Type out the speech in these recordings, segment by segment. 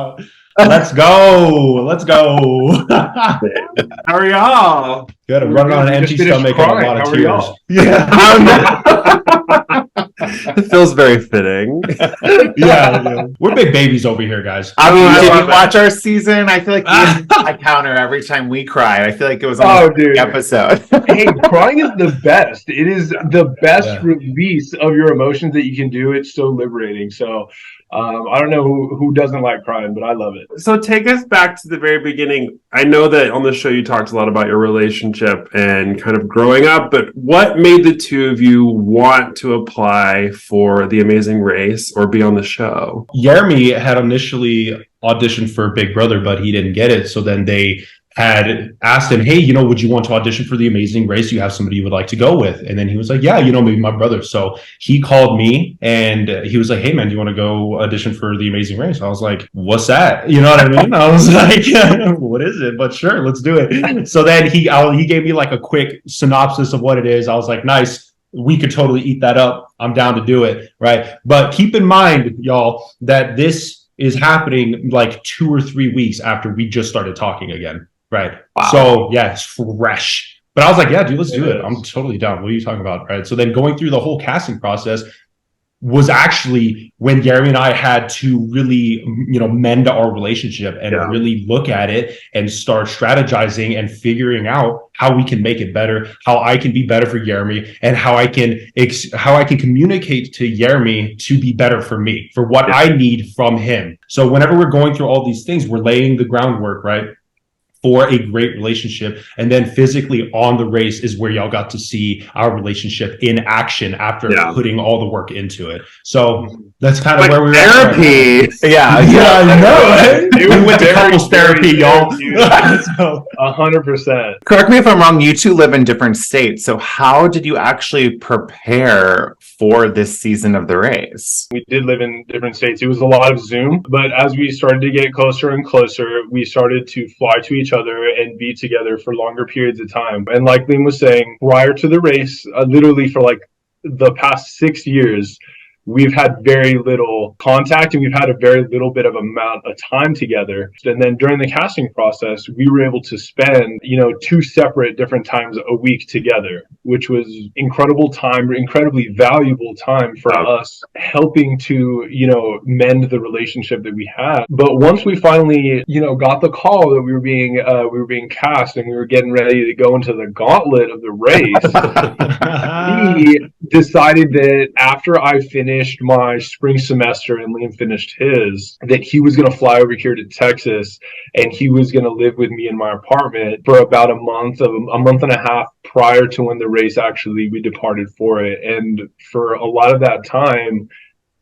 up. Let's go. Let's go. How are y'all? Good. I'm running on an empty stomach and a lot of tears. Yeah. It feels very fitting. Yeah. We're big babies over here, guys. I mean, did you watch our season? I feel like I counter every time we cry. I feel like it was on the episode. Hey, crying is the best. It is the best release of your emotions that you can do. It's so liberating. So I don't know who doesn't like crying, but I love it. So take us back to the very beginning. I know that on the show you talked a lot about your relationship and kind of growing up, but what made the two of you want to apply for The Amazing Race or be on the show? Yeremi had initially auditioned for Big Brother, but he didn't get it. So then they had asked him, hey, would you want to audition for The Amazing Race? You have somebody you would like to go with? And then he was like, yeah, maybe my brother. So he called me and he was like, hey man, do you want to go audition for The Amazing Race? I was like, what's that? You know what I mean? I was like, what is it? But sure, let's do it. So then he gave me like a quick synopsis of what it is. I was like, nice. We could totally eat that up. I'm down to do it. Right. But keep in mind, y'all, that this is happening like 2 or 3 weeks after we just started talking again. Right. Wow. So yeah, it's fresh. But I was like, yeah, dude, let's do it. I'm totally down. What are you talking about? Right. So then going through the whole casting process was actually when Yeremi and I had to really, mend our relationship and really look at it and start strategizing and figuring out how we can make it better, how I can be better for Yeremi, and how I can communicate to Yeremi to be better for me, for what I need from him. So whenever we're going through all these things, we're laying the groundwork, right, for a great relationship. And then physically on the race is where y'all got to see our relationship in action after putting all the work into it. So that's kind of where we were. Therapy. I know. We went to couples therapy, y'all. 100%. Correct me if I'm wrong. You two live in different states. So how did you actually prepare for this season of the race? We did live in different states. It was a lot of Zoom, but as we started to get closer and closer, we started to fly to each other and be together for longer periods of time. And like Liam was saying, prior to the race, literally for like the past 6 years, we've had very little contact and we've had a very little bit of amount of time together. And then during the casting process, we were able to spend, 2 separate different times a week together, which was incredible time, incredibly valuable time for us, helping to, mend the relationship that we had. But once we finally, got the call that we were being cast and we were getting ready to go into the gauntlet of the race, we decided that after I finished my spring semester and Liam finished his, that he was going to fly over here to Texas and he was going to live with me in my apartment for about a month and a half prior to when the race we departed for it. And for a lot of that time,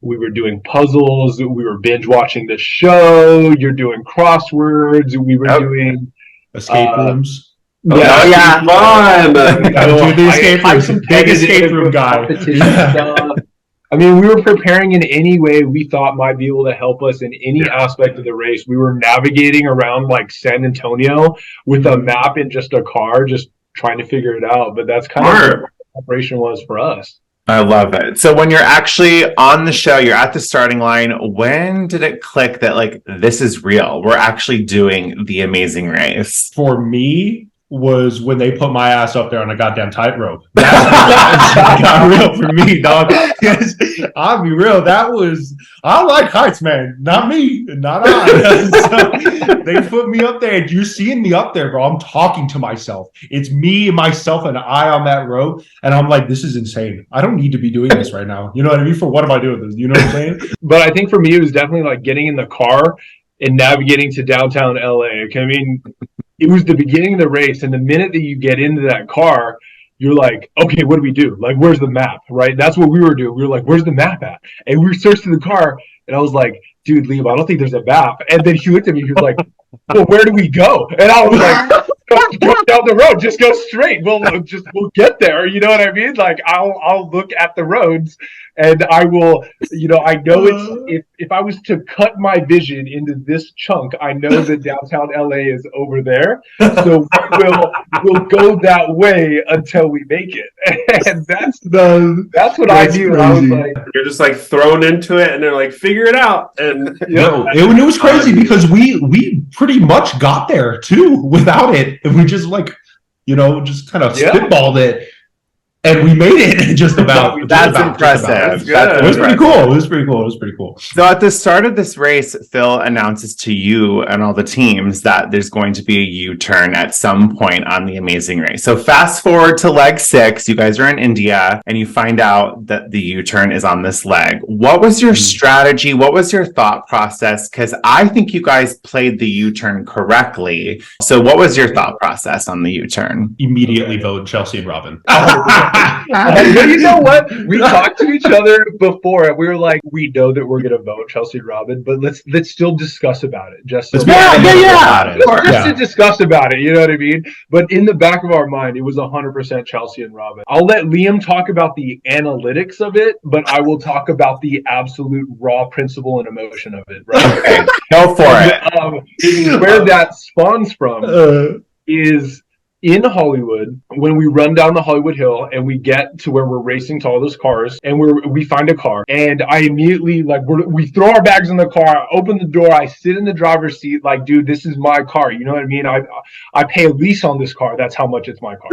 we were doing puzzles, we were binge watching the show, you're doing crosswords, we were doing escape rooms. Fun. Big escape room guy. I mean, we were preparing in any way we thought might be able to help us in any aspect of the race. We were navigating around like San Antonio with a map in just a car, just trying to figure it out. But that's kind of what the operation was for us. I love it. So when you're actually on the show, you're at the starting line. When did it click that like, this is real? We're actually doing The Amazing Race. For me, was when they put my ass up there on a goddamn tightrope. That got real for me, dog. Yes, I'll be real. I like heights, man. Not me, not I. So they put me up there, and you're seeing me up there, bro. I'm talking to myself. It's me, myself, and I on that rope, and I'm like, this is insane. I don't need to be doing this right now. You know what I mean? For what am I doing this? You know what I'm saying? But I think for me, it was definitely like getting in the car and navigating to downtown LA. I mean, it was the beginning of the race, and the minute that you get into that car, you're like, okay, what do we do? Like, where's the map, right? That's what we were doing. We were like, where's the map at? And we were searching the car, and I was like, dude, Liam, I don't think there's a map. And then he looked at me, he was like, well, where do we go? And I was like, go down the road, just go straight. We'll get there. You know what I mean? Like, I'll look at the roads And I will, I know if I was to cut my vision into this chunk, I know that downtown LA is over there. So we'll go that way until we make it. And that's what I knew. I was like, you're just like thrown into it, and they're like, figure it out. And no, it was crazy because we pretty much got there too without it, and we just like, just kind of spitballed it. And we made it just about. That's impressive. It was pretty cool. So at the start of this race, Phil announces to you and all the teams that there's going to be a U-turn at some point on the Amazing Race. So fast forward to leg 6, you guys are in India, and you find out that the U-turn is on this leg. What was your strategy? What was your thought process? Because I think you guys played the U-turn correctly. So what was your thought process on the U-turn? Immediately vote Chelsea and Robin. You know what? We talked to each other before, and we were like, we know that we're gonna vote Chelsea and Robin, but let's still discuss about it. Just to discuss about it. You know what I mean? But in the back of our mind, it was 100% Chelsea and Robin. I'll let Liam talk about the analytics of it, but I will talk about the absolute raw principle and emotion of it. Right? Okay, go for it. Where that spawns from is in Hollywood, when we run down the Hollywood Hill and we get to where we're racing to all those cars, and we find a car, and I immediately we throw our bags in the car, open the door, I sit in the driver's seat, like, dude, this is my car. You know what I mean? I pay a lease on this car. That's how much it's my car.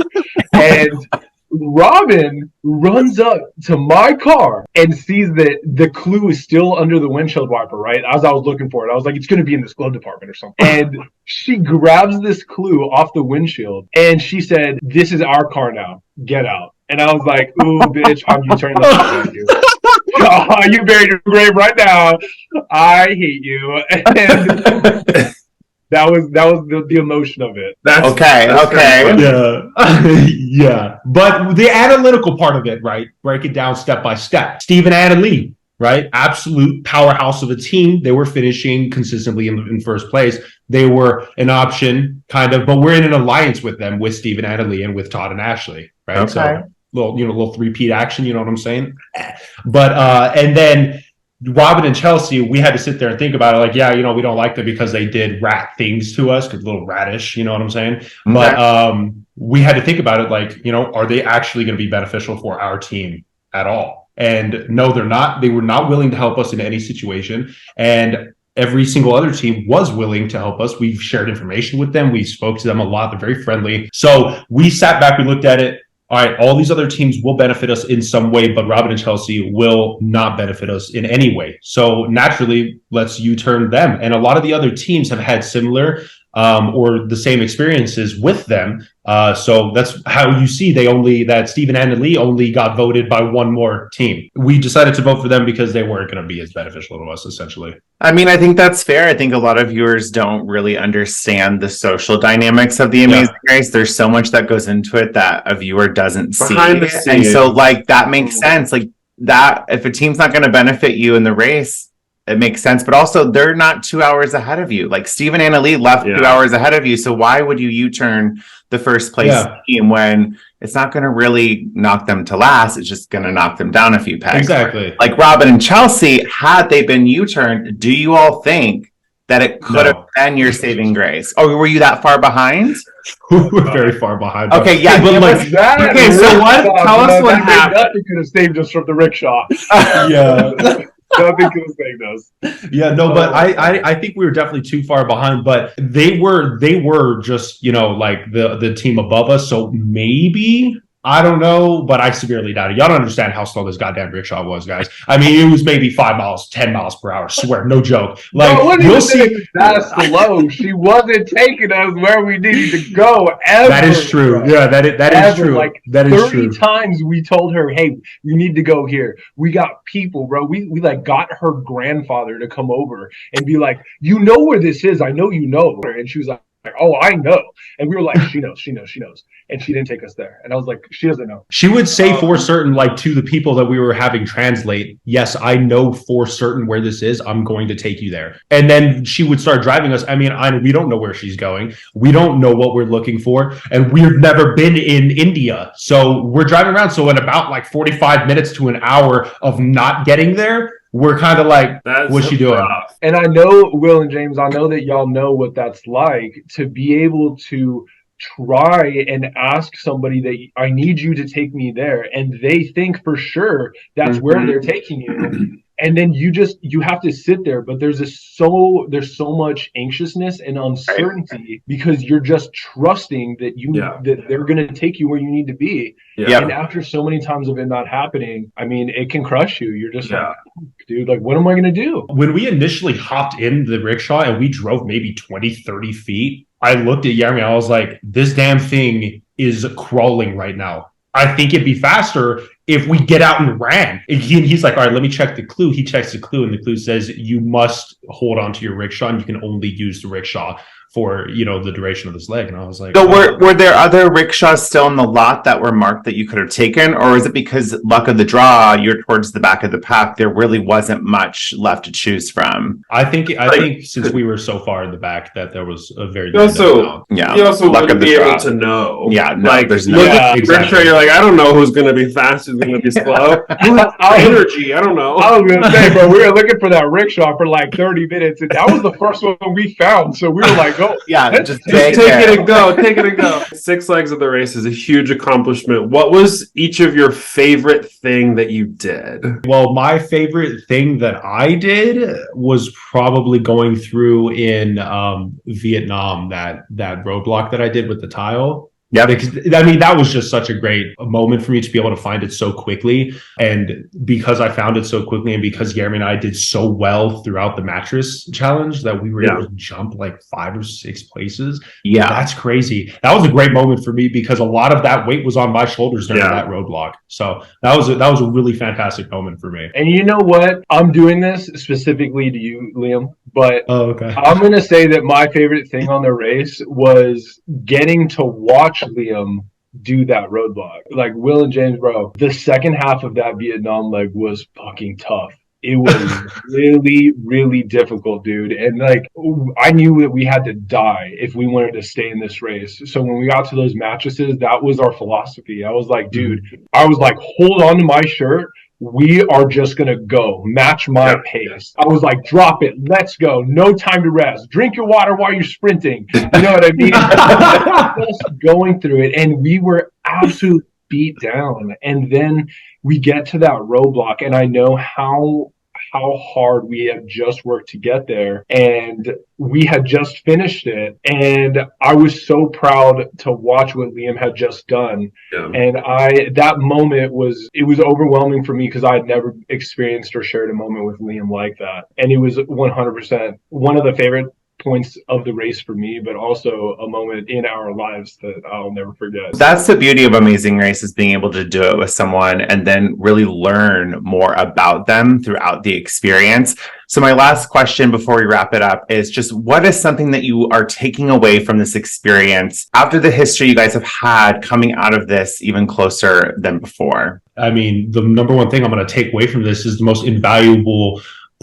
And Robin runs up to my car and sees that the clue is still under the windshield wiper, right? As I was looking for it, I was like, it's going to be in this glove department or something. And she grabs this clue off the windshield and she said, this is our car now. Get out. And I was like, ooh, bitch, I'm U-turning you. Oh, you buried your grave right now. I hate you. And that was the emotion of it. That's okay. Yeah. But the analytical part of it, right? Break it down step by step. Steve and Anna Lee, right? Absolute powerhouse of a team. They were finishing consistently in first place. They were an option, kind of, but we're in an alliance with them, with Steve and Anna Lee and with Todd and Ashley, right? Okay. So little three-peat action, you know what I'm saying? But and then Robin and Chelsea, we had to sit there and think about it. Like, yeah, we don't like them because they did rat things to us, a little radish, you know what I'm saying? Okay. But we had to think about it like, are they actually going to be beneficial for our team at all? And no, they're not. They were not willing to help us in any situation. And every single other team was willing to help us. We've shared information with them. We spoke to them a lot. They're very friendly. So we sat back, we looked at it. All right, all these other teams will benefit us in some way, but Robin and Chelsea will not benefit us in any way. So naturally, let's U-turn them. And a lot of the other teams have had similar or the same experiences with them. So that's how you see that Steve and Anna Lee only got voted by one more team. We decided to vote for them because they weren't going to be as beneficial to us, essentially. I mean, I think that's fair. I think a lot of viewers don't really understand the social dynamics of the Amazing Race. There's so much that goes into it that a viewer doesn't see. And so that makes sense. Like that, if a team's not going to benefit you in the race, it makes sense. But also, they're not 2 hours ahead of you. Like Steve and Anna Lee left 2 hours ahead of you. So why would you U-turn the first place team when it's not going to really knock them to last? It's just going to knock them down a few pegs. Exactly. Like Robin and Chelsea, had they been U-turned, do you all think that it could have been your saving grace? Or were you that far behind? We were very far behind. Okay, yeah. But so tell us what happened. Nothing could have saved us from the rickshaw. Yeah. Nothing could have saved us. Yeah, no, but I think we were definitely too far behind, but they were just, like the team above us. So maybe, I don't know, but I severely doubt it. Y'all don't understand how slow this goddamn rickshaw was, guys. I mean, it was maybe 5 miles, 10 miles per hour. I swear, no joke. Like, you'll see. That's slow. She wasn't taking us where we needed to go ever. That is true. Bro. Yeah, that is true. Like that is 30 times we told her, hey, you need to go here. We got people, bro. We got her grandfather to come over and be like, you know where this is. I know you know. And she was like, like, oh, I know. And we were like, she knows. And she didn't take us there. And I was like, she doesn't know. She would say for certain, like to the people that we were having translate, yes, I know for certain where this is. I'm going to take you there. And then she would start driving us. I mean, we don't know where she's going. We don't know what we're looking for. And we've never been in India. So we're driving around. So in about like 45 minutes to an hour of not getting there, we're kind of like, what's she doing? And I know, Will and James, I know that y'all know what that's like to be able to try and ask somebody that I need you to take me there. And they think for sure that's where they're taking you. And then you have to sit there, but there's so much anxiousness and uncertainty because you're just trusting that that they're going to take you where you need to be. Yeah. And after so many times of it not happening, I mean, it can crush you. You're just like, dude, like, what am I going to do? When we initially hopped in the rickshaw and we drove maybe 20, 30 feet, I looked at Yeremi. I was like, this damn thing is crawling right now. I think it'd be faster if we get out and ran. And he's like, all right, let me check the clue. He checks the clue, and the clue says you must hold on to your rickshaw, and you can only use the rickshaw for, the duration of this leg. And I was like, so were there other rickshaws still in the lot that were marked that you could have taken, or is it because luck of the draw, you're towards the back of the pack, there really wasn't much left to choose from? I think since we were so far in the back that there was a very you also wouldn't be able to know. Yeah, no, like there's no rickshaw. You're like, I don't know who's going to be fast, who's going to be slow. Energy, I don't know. I was going to say, bro, we were looking for that rickshaw for like 30 minutes, and that was the first one we found. So we were like, just take it and go. Take it and go. 6 legs of the race is a huge accomplishment. What was each of your favorite thing that you did? Well, my favorite thing that I did was probably going through in Vietnam, that roadblock that I did with the tile. Yeah, because I mean, that was just such a great moment for me to be able to find it so quickly. And because I found it so quickly, and because Yeremi and I did so well throughout the mattress challenge that we were able to jump like 5 or 6 places. Yeah, that's crazy. That was a great moment for me because a lot of that weight was on my shoulders during that roadblock. So that was a really fantastic moment for me. And you know what? I'm doing this specifically to you, Liam. But I'm going to say that my favorite thing on the race was getting to watch Liam do that roadblock. Like Will and James, bro, the second half of that Vietnam leg was fucking tough. It was really, really difficult, dude. And like, I knew that we had to die if we wanted to stay in this race. So when we got to those mattresses, that was our philosophy. I was like, dude, hold on to my shirt. We are just going to go. Match my pace. I was like, drop it. Let's go. No time to rest. Drink your water while you're sprinting. You know what I mean? Just going through it. And we were absolutely beat down. And then we get to that roadblock, and I know how hard we had just worked to get there, and we had just finished it, and I was so proud to watch what Liam had just done. And that moment was overwhelming for me because I had never experienced or shared a moment with Liam like that, and it was 100% one of the favorite points of the race for me, but also a moment in our lives that I'll never forget. That's the beauty of Amazing Race, is being able to do it with someone and then really learn more about them throughout the experience. So my last question before we wrap it up is just, what is something that you are taking away from this experience after the history you guys have had coming out of this even closer than before? I mean, the number one thing I'm going to take away from this is the most invaluable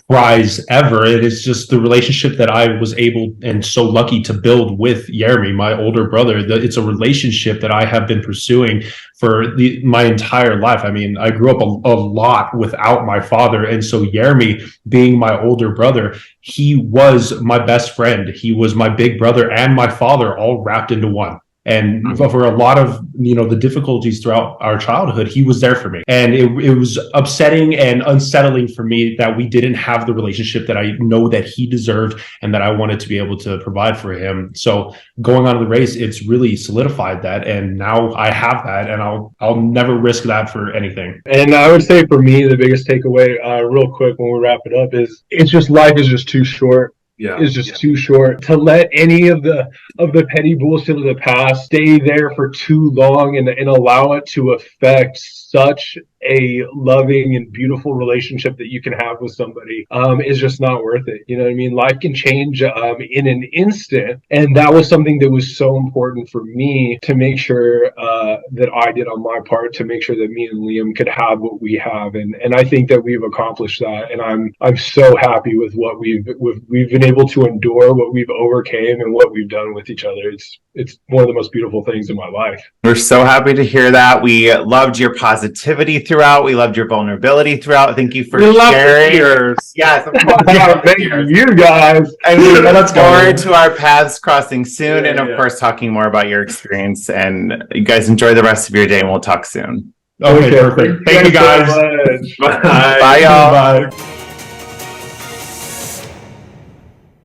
prize ever. It is just the relationship that I was able and so lucky to build with Yeremi, my older brother. It's a relationship that I have been pursuing for my entire life. I mean, I grew up a lot without my father. And so Yeremi, being my older brother, he was my best friend. He was my big brother and my father all wrapped into one. And for a lot of, the difficulties throughout our childhood, he was there for me. And it was upsetting and unsettling for me that we didn't have the relationship that I know that he deserved and that I wanted to be able to provide for him. So going on to the race, it's really solidified that. And now I have that, and I'll never risk that for anything. And I would say for me, the biggest takeaway, real quick when we wrap it up, is it's just life is just too short. Is just too short to let any of the petty bullshit of the past stay there for too long and allow it to affect such a loving and beautiful relationship that you can have with somebody is just not worth it. You know what I mean? Life can change in an instant. And that was something that was so important for me to make sure that I did on my part to make sure that me and Liam could have what we have. And I think that we've accomplished that. And I'm so happy with what we've been able to endure, what we've overcame, and what we've done with each other. It's one of the most beautiful things in my life. We're so happy to hear that. We loved your positivity throughout. We loved your vulnerability throughout. Thank you for sharing. Yours. Yes, thank you guys. And we look forward to our paths crossing soon, and of course, talking more about your experience. And you guys enjoy the rest of your day, and we'll talk soon. Okay, perfect. Thank you guys. So Bye, y'all. Bye.